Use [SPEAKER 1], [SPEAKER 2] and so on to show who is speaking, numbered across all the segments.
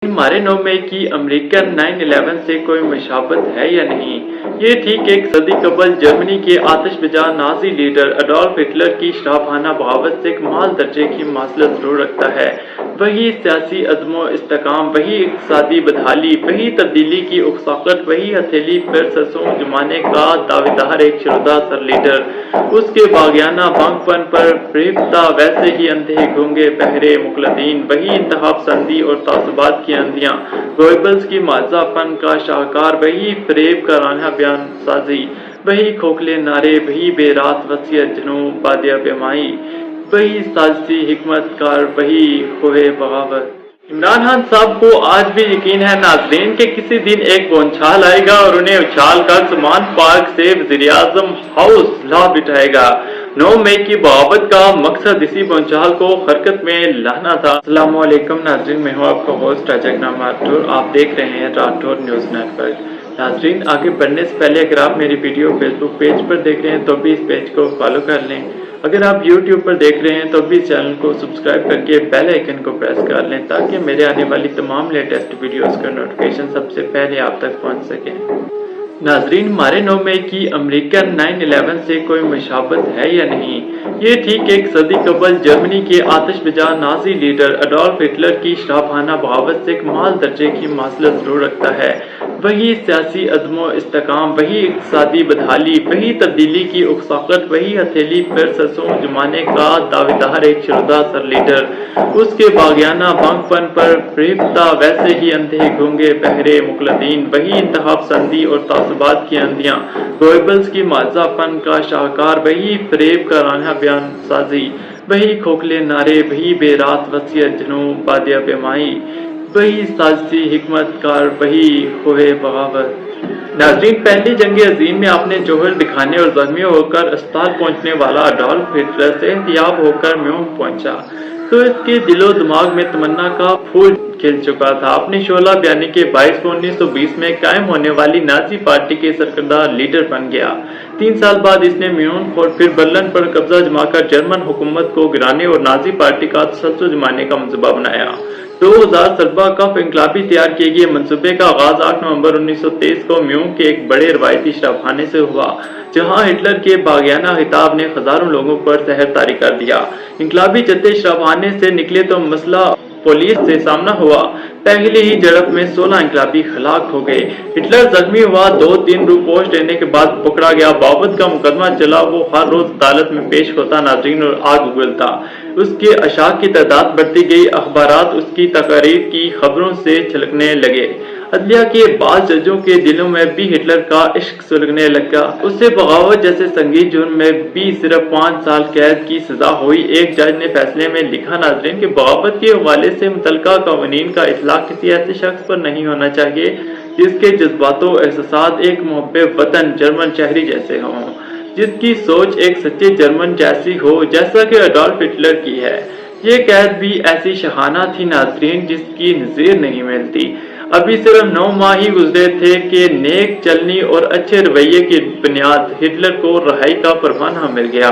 [SPEAKER 1] हमारे 9 मई की अमेरिकन 9/11 से कोई मुशाबत है या नहीं? ये ठीक एक सदी कबल जर्मनी के आतिशबाज नाजी लीडर एडोल्फ हिटलर की शराफाना बगावत से कमाल दर्जे की मासलत जरूर रखता है। वही सियासी अज़्मो इस्तेकाम, वही इक़्तिसादी बदहाली, वही तब्दीली की उकसाहट, वही हथेली पर सरसों जमाने का दावेदार एक शुरदा सर लीडर। उसके बागियाना बांगपन पर फरेबता वैसे ही अंधे गूंगे बहरे मुखलदीन, वही इंतहा पसंदी और तासुबात की आंधियां, गोएबल्स की माजापन का शाहकार, वही फरेब का राना बयान साजी, वही खोखले नारे, वही बेरात वसीयत जनूब बादिया बेमाई, वही साजिशी हिकमत कार, वही खोए बगावत। इमरान खान साहब को आज भी यकीन है नाजरीन के किसी दिन एक बौछार आएगा और उन्हें उछाल कर सलमान पार्क से वज़ीर-ए-आज़म हाउस ला बिठाएगा। 9 मई की बगावत का मकसद इसी बौछार को हरकत में लाना था। अस्सलाम वालेकुम नाजरीन, मैं हूँ आपका होस्ट राजनामा राठौर। आप देख रहे हैं राठौर न्यूज़ नेटवर्क। नाजरीन, आगे बढ़ने से पहले अगर आप मेरी वीडियो फेसबुक पेज पर देख रहे हैं तो भी इस पेज को फॉलो कर लें। अगर आप YouTube पर देख रहे हैं तो भी चैनल को सब्सक्राइब करके बेल आइकन को प्रेस कर लें ताकि मेरे आने वाली तमाम लेटेस्ट वीडियोस का नोटिफिकेशन सबसे पहले आप तक पहुंच सके। नाजरीन, हमारे 9 मई की अमेरिकन 9/11 से कोई मुशाबत है या नहीं? ये ठीक एक सदी कबल जर्मनी के आतिशबाज नाजी लीडर एडोल्फ हिटलर की शराफाना बगावत से कमाल दर्जे की मासलत जरूर रखता है। वही सियासी अज़्मो इस्तेकाम, वही इक़्तिसादी बदहाली, वही तब्दीली की उकसाहट, वही हथेली पर सरसों जमाने का दावेदार एक शुरदा सर लीडर। उसके बागियाना बांगपन पर फरेबता वैसे ही अंधे गूंगे बहरे मुखलदीन, वही इंतहा पसंदी और तासुबात की आंधियां, गोएबल्स की माजापन का शाहकार, वही फरेब का राना बयान साजी, वही खोखले नारे, वही बेरात वसीयत जनूब बादिया बेमाई, वही साजिशी हिकमत कार, वही खोए बगावत। नाजरीन, पहली जंग अजीम में आपने जोहर दिखाने और जख्मी होकर अस्पताल पहुंचने वाला एडोल्फ हिटलर से एहतियाब होकर म्यून पहुंचा तो इसके दिलो दिमाग में तमन्ना का फूल खिल चुका था। अपनी शोला बयानी के 1920 में कायम होने वाली नाजी पार्टी के सरकर्दा लीडर बन गया। 3 साल बाद इसने म्यून और फिर बर्लिन पर कब्जा जमाकर जर्मन हुकूमत को गिराने और नाजी पार्टी का तसल्सुल जमाने का मंसूबा बनाया। 2000 सलबा कफ इंकलाबी तैयार किए गए मंसूबे का आगाज 8 नवंबर 1923 को म्यून के एक बड़े रवायती शराबखाने से हुआ, जहां हिटलर के बागियाना खिताब ने हजारों लोगों पर जहर तारी कर दिया। इंकलाबी जत्थे शराबखाने से निकले तो मसला पुलिस से सामना हुआ। पहले ही झड़प में 16 इंकलाबी हलाक हो गए। हिटलर जख्मी हुआ, 2-3 रूपोश देने के बाद पकड़ा गया। बाबत का मुकदमा चला, वो हर रोज अदालत में पेश होता नाजरीन और आग उगलता। उसके अशाक की तादाद बढ़ती गई, अखबारात उसकी तकारीर की खबरों से छलकने लगे। अदलिया के बाद जजों के दिलों में भी हिटलर का इश्क सुलगने लगा। उससे बगावत जैसे संगीन जुर्म में भी सिर्फ 5 साल कैद की सजा हुई। एक जज ने फैसले में लिखा नाजरीन कि बगावत के हवाले से मुतलका कानून का इतलाक किसी ऐसे शख्स पर नहीं होना चाहिए जिसके जज्बातों एहसासात एक मुहब्बे वतन जर्मन शहरी जैसे हों, जिसकी सोच एक सच्चे जर्मन जैसी हो जैसा कि एडोल्फ हिटलर की है। ये कैद भी ऐसी शहाना थी नाजरीन जिसकी नज़ीर नहीं मिलती। अभी सिर्फ 9 माह ही गुजरे थे कि नेक चलनी और अच्छे रवैये की बुनियाद हिटलर को रहाई का परवाना मिल गया।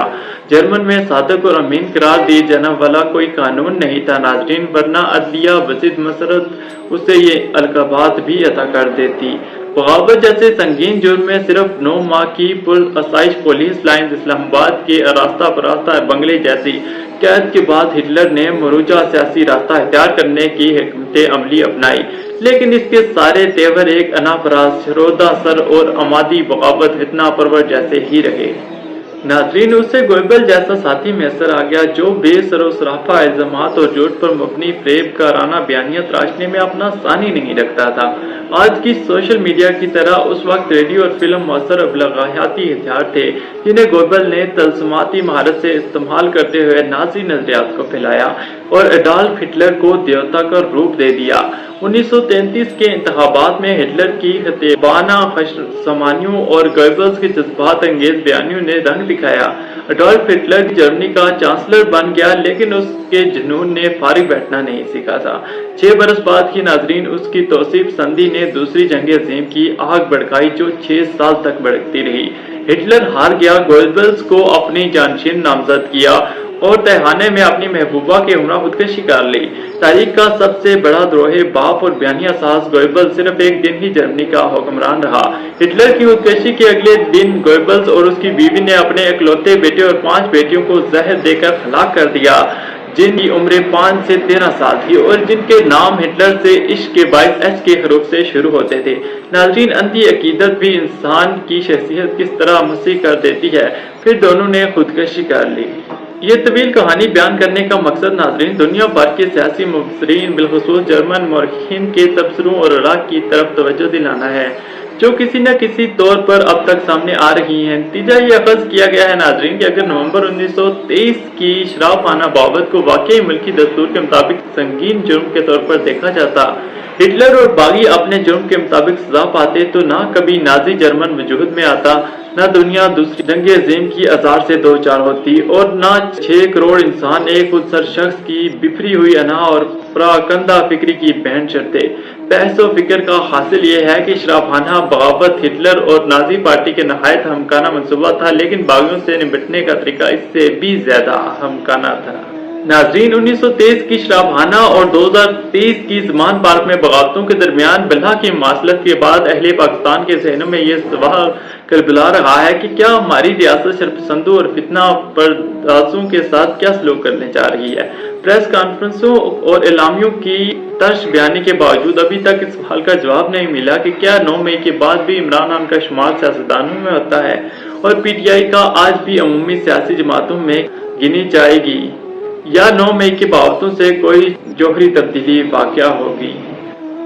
[SPEAKER 1] जर्मन में सादक और अमीन करार दिए जाने वाला कोई कानून नहीं था नाजरीन, वरना अदलिया वजीद मसरत उसे ये अलकाबात भी अता कर देती। बगावत जैसे संगीन जुर्म में सिर्फ 9 माह की पुरअसाइश पुलिस लाइन इस्लामाबाद के रास्ता बरास्ता बंगले जैसी कैद के बाद हिटलर ने मरूजा सियासी रास्ता इख्तियार करने की हिकमत अमली अपनाई, लेकिन इसके सारे तेवर एक अनाफराज शरोदा सर और अमादी बगावत इतना परवर जैसे ही रहे। नाजरीन, उससे गोएबल जैसा साथी मैसर आ गया जो बेसरो सराफा इल्जामात और झूठ पर मबनी फरेब का राना बयानिया तराशने में अपना सानी नहीं रखता था। आज की सोशल मीडिया की तरह उस वक्त रेडियो और फिल्म मौसर अबलगायाती हथियार थे जिन्हें गोएबल ने तलसमाती महारत से इस्तेमाल करते हुए नाजी नजरियात को फैलाया और एडोल्फ हिटलर को देवता का रूप दे दिया। 1933 के इंतखाबात में हिटलर की खतीबाना खशमानियों और गोएबल्स के जज्बात अंगेज बयानियों ने रंग दिखाया। एडोल्फ हिटलर जर्मनी का चांसलर बन गया, लेकिन उसके जुनून ने फारिग बैठना नहीं सीखा था। 6 बरस बाद की नाजरीन उसकी तौसीफ संधि ने दूसरी जंग अजीम की आग भड़काई जो 6 साल तक भड़कती रही। हिटलर हार गया, गोएबल्स को अपनी जानशीन नामजद किया और तहखाने में अपनी महबूबा के हमरा खुदकशी कर ली। तारीख का सबसे बड़ा द्रोही बाप और बयानिया साज गोएबल्स सिर्फ एक दिन ही जर्मनी का हुक्मरान रहा। हिटलर की खुदकशी के अगले दिन गोएबल्स और उसकी बीवी ने अपने इकलौते बेटे और 5 बेटियों को जहर देकर हलाक कर दिया, जिनकी उम्रें 5 से 13 साल थी और जिनके नाम हिटलर से इश्क के बायस एच के हरूफ से शुरू होते थे। नाज़रीन, अंधी अकीदत भी इंसान की शख्सियत किस तरह मसीह कर देती है। फिर दोनों ने खुदकशी कर ली। ये तवील कहानी बयान करने का मकसद नाज़रीन दुनिया भर के सियासी मुबसरीन बिलखुसूस जर्मन मौरखीन के तबसरों और आराक की तरफ तवज्जो दिलाना है, जो किसी न किसी तौर पर अब तक सामने आ रही हैं। नतीजा ये अखज़ किया गया है नाज़रीन कि अगर नवंबर 1923 की शराबखाना बगावत को वाकई मुल्की दस्तूर के मुताबिक संगीन जुर्म के तौर पर देखा जाता, हिटलर और बागी अपने जुर्म के मुताबिक सजा पाते, तो ना कभी नाजी जर्मन वजूद में आता, न दुनिया दूसरी जंग अज़ीम की आज़ार से दो चार होती और न 6 करोड़ इंसान एक खुदसर शख्स की बिखरी हुई अना और पराकंदा फिक्री की बहन चढ़ते। बहस व फिक्र का हासिल ये है कि शराबखाना बगावत हिटलर और नाजी पार्टी के नहायत हमकाना मंसूबा था, लेकिन बागियों से निपटने का तरीका इससे भी ज्यादा हमकाना था। नाज़रीन, 1923 की शराबखाना और 2023 की ज़मान पार्क में बगावतों के दरमियान बल्हा की मासलत के बाद अहले पाकिस्तान के जहनों में ये सवाल करबला रहा है कि क्या हमारी रियासत शरपसंदों और फितना पर्दासों के साथ क्या सलूक करने जा रही है। प्रेस कॉन्फ्रेंसों और एलामियों की तर्ज बयानी के बावजूद अभी तक इस सवाल का जवाब नहीं मिला कि क्या 9 मई के बाद भी इमरान खान का शुमार सियासतदानों में होता है और PTI का आज भी अमूमी सियासी जमातों में गिनी जाएगी, या 9 मई की बगावतों से कोई जौहरी तब्दीली वाक़या होगी।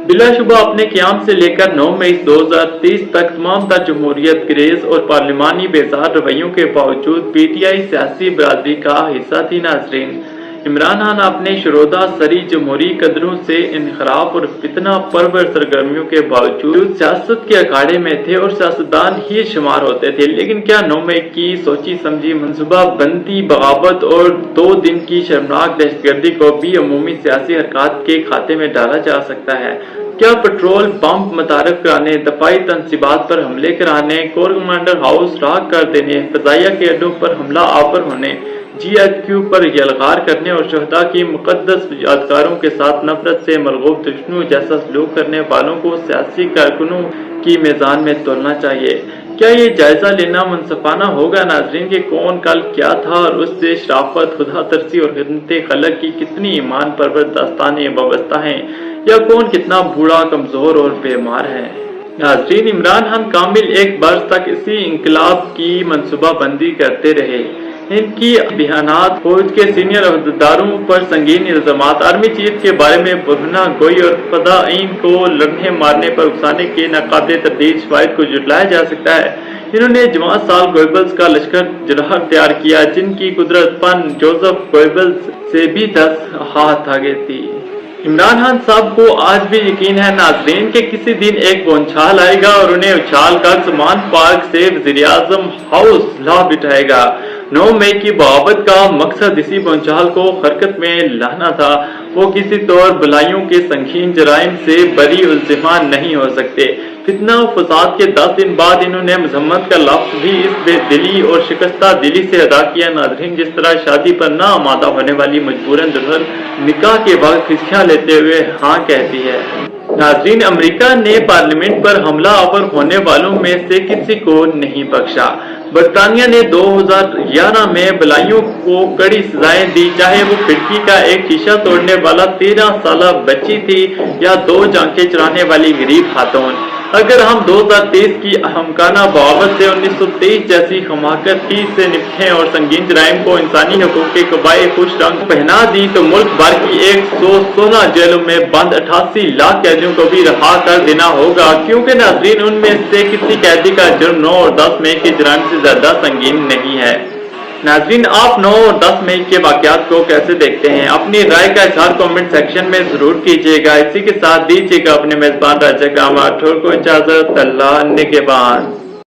[SPEAKER 1] बिलाशुबा अपने क़याम से लेकर 9 मई 2023 तक तमाम तर जमहूरियत ग्रेज और पार्लिमानी बेजार रवैयों के बावजूद PTI सियासी बरादरी का हिस्सा थी। नाज़रीन, इमरान खान अपने शुरोदा सरी जमहूरी कदरों से इनखराब और फितना परवर सरगर्मियों के बावजूद सियासत के अखाड़े में थे और सियासतदान ही शुमार होते थे। लेकिन क्या 9 मई की सोची समझी मनसूबा बंदी बगावत और 2 दिन की शर्मनाक दहशतगर्दी को भी अमूमी सियासी हरकत के खाते में डाला जा सकता है? क्या पेट्रोल पंप मुतारफ कराने, दफाई तनसीबात पर हमले कराने, कोर कमांडर हाउस राख कर देने, फजाइया के अड्डों पर हमला आवर होने, GHQ पर यलगार करने और शहदा की मुकद्दस यादगारों के साथ नफरत से मलगूब दुश्मनों जैसा सलूक करने वालों को सियासी कारकुनों की मीज़ान में तोलना चाहिए? क्या ये जायजा लेना मुनसफाना होगा नाज़रीन कि कौन कल क्या था और उससे शराफत, खुदा तरसी और खिदमत खलक की कितनी ईमान परवर दास्तानें वाबस्ता हैं, या कौन कितना बूढ़ा, कमजोर और बेमार है। नाज़रीन, इमरान खान कामिल एक बरस तक इसी इंकलाब की मनसूबा बंदी करते रहे। इनकी बयानात फौज के सीनियर अहदेदारों पर संगीन इल्जामात, आर्मी चीफ के बारे में बहना गोई और फदाईन को लड़ने मारने पर उकसाने के नाकाबिल तरदीद शवाहिद को जुटलाया जा सकता है। इन्होंने जवान साल गोएबल्स का लश्कर जराह तैयार किया, जिनकी कुदरत पन जोसेफ गोएबल्स से भी 10 हाथ आगे थी। इमरान खान साहब को आज भी यकीन है नाज़रीन कि किसी दिन एक बौछार आएगा और उन्हें उछाल कर समान पार्क से वज़ीर-ए-आज़म हाउस ला बिठाएगा। 9 मई की बगावत का मकसद इसी बौछार को हरकत में लाना था। वो किसी तौर बुलाइयों के संगीन जराइम से बरी उल्ज़िमा नहीं हो सकते। फितना और फसाद के 10 दिन बाद इन्होंने मजम्मत का लफ्ज़ भी इस बेदिली और शिकस्ता दिली से अदा किया। नाज़रीन, जिस तरह शादी पर ना आमादा होने वाली मजबूरन दुल्हन निकाह के बाद खुशियां लेते हुए हाँ कहती है। नाज़रीन, अमेरिका ने पार्लियामेंट पर हमला आवर होने वालों में से किसी को नहीं बख्शा। बरतानिया ने 2011 में बलाइयों को कड़ी सजाएं दी, चाहे वो खिड़की का एक शीशा तोड़ने वाला 13 साल बच्ची थी या 2 जांकें चुराने वाली गरीब खातून। अगर हम 2023 की हमकाना बगावत से 1923 जैसी हमाकत की से निपटें और संगीन जराइम को इंसानी हकूक के कबाए खुश रंग पहना दी, तो मुल्क भर की 116 जेलों में बंद 88 लाख कैदियों को भी रहा कर देना होगा, क्योंकि नाज़रीन उनमें से किसी कैदी का जुर्म 9 और 10 मई के जराइम से ज्यादा संगीन नहीं है। नाज़रीन, आप 9 और 10 मई के वाक़यात को कैसे देखते हैं? अपनी राय का इज़हार कमेंट सेक्शन में जरूर कीजिएगा। इसी के साथ दीजिएगा अपने मेजबान राजा कामा ठोर को इजाजत। अल्लाह निगहबान।